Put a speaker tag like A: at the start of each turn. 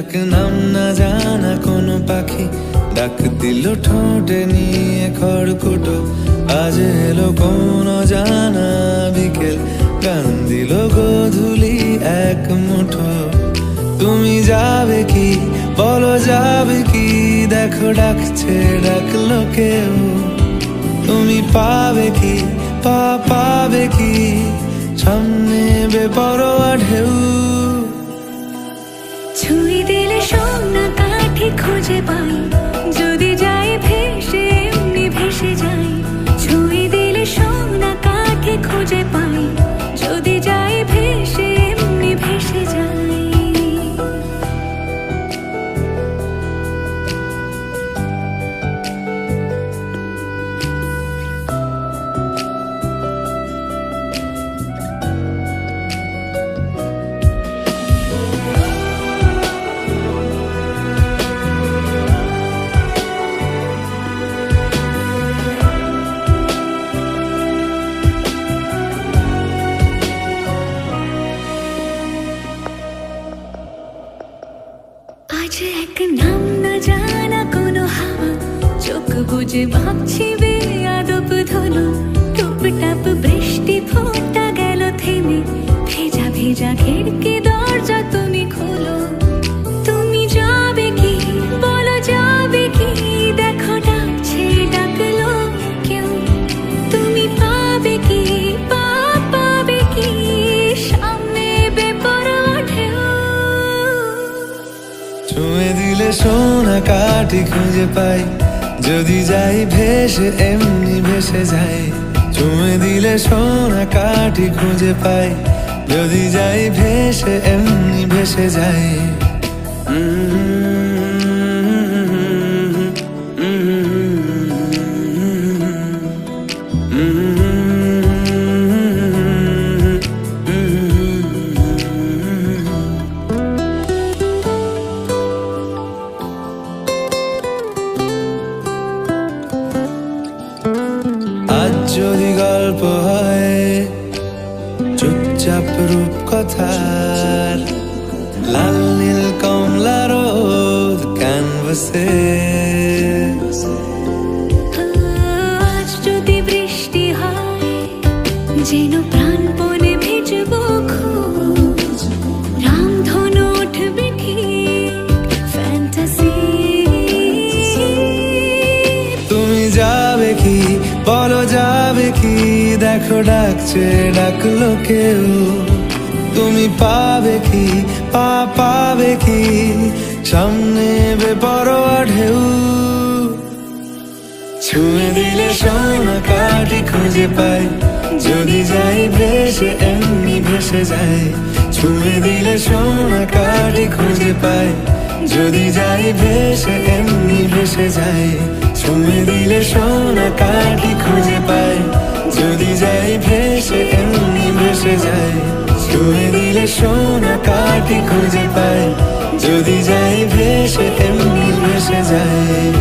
A: এক নাম না জানা কোনো পাখি ডাক দিল ঠোঁটে নিয়ে খড়কুটো। আজ এলো কোন জানা বিকেল, গান দিল গোধূলি এক মুঠো। তুমি যাবে কি বলো, যাবে কি দেখো ডাকছে ডাকলো কেউ। তুমি পাবে কি পাবে কি সামনে বেপরোয়া ঢেউ।
B: ছুঁই দিলে সোনা কাঠি খুঁজে পাই, যদি যাই ভেসে এমনি ভেসে যাই। ছুঁই দিলে সোনা কাঠি খুঁজে পাই, যদি যাই ভেসে এমনি ভেসে যাই। আজ এক নাম না জানা কোনো হাওয়া, চোখ বুজে ভাবছি বেয়াদব ধলো। টুপটাপ বৃষ্টি ফোঁটা গেল থেমে, ভেজা ভেজা খিড়কি দরজা তুমি খোলো। তুমি যাবে কি বলো, যাবে কি দেখো ডাকছে ডাকলো কেউ। তুমি পাবে কি পাবে কি সামনে বেপরোয়া ঢেউ।
A: ছুঁয়ে দিলে সোনা কাঠি খুঁজে পাই, যদি যাই ভেসে এমনি ভেসে যাই। ছুঁয়ে দিলে সোনা কাঠি খুঁজে পাই, যদি যাই ভেসে এমনি ভেসে যাই। আজ যদি গল্প হয় চুপচাপ রূপকথার, লাল নীল কমলা রোদ ক্যানভাসে।
B: আজ যদি বৃষ্টি হয় যেন প্রাণপণে ভিজবো খুব, রামধনু উঠবে ঠিক ফ্যান্টাসি।
A: তুমি যাবে কি বলো, যাবে কি দেখো ডাকছে ডাকলো কেউ। তুমি পাবে কি পাবে কি সামনে বেপরোয়া ঢেউ। ছুঁয়ে দিলে সোনা কাঠি খুঁজে পাই, যদি যাই ভেসে এমনি ভেসে যাই। ছুঁয়ে দিলে সোনা কাঠি খুঁজে পাই, যদি যাই ভেসে এমনি ভেসে যাই। ছুঁয়ে দিলে সোনা কাঠি খুঁজে পাই, যদি যাই ভেসে এমনি ভেসে যাই। ছুঁয়ে দিলে সোনা কাঠি খুঁজে পাই, যদি যাই ভেসে এমনি ভেসে যাই।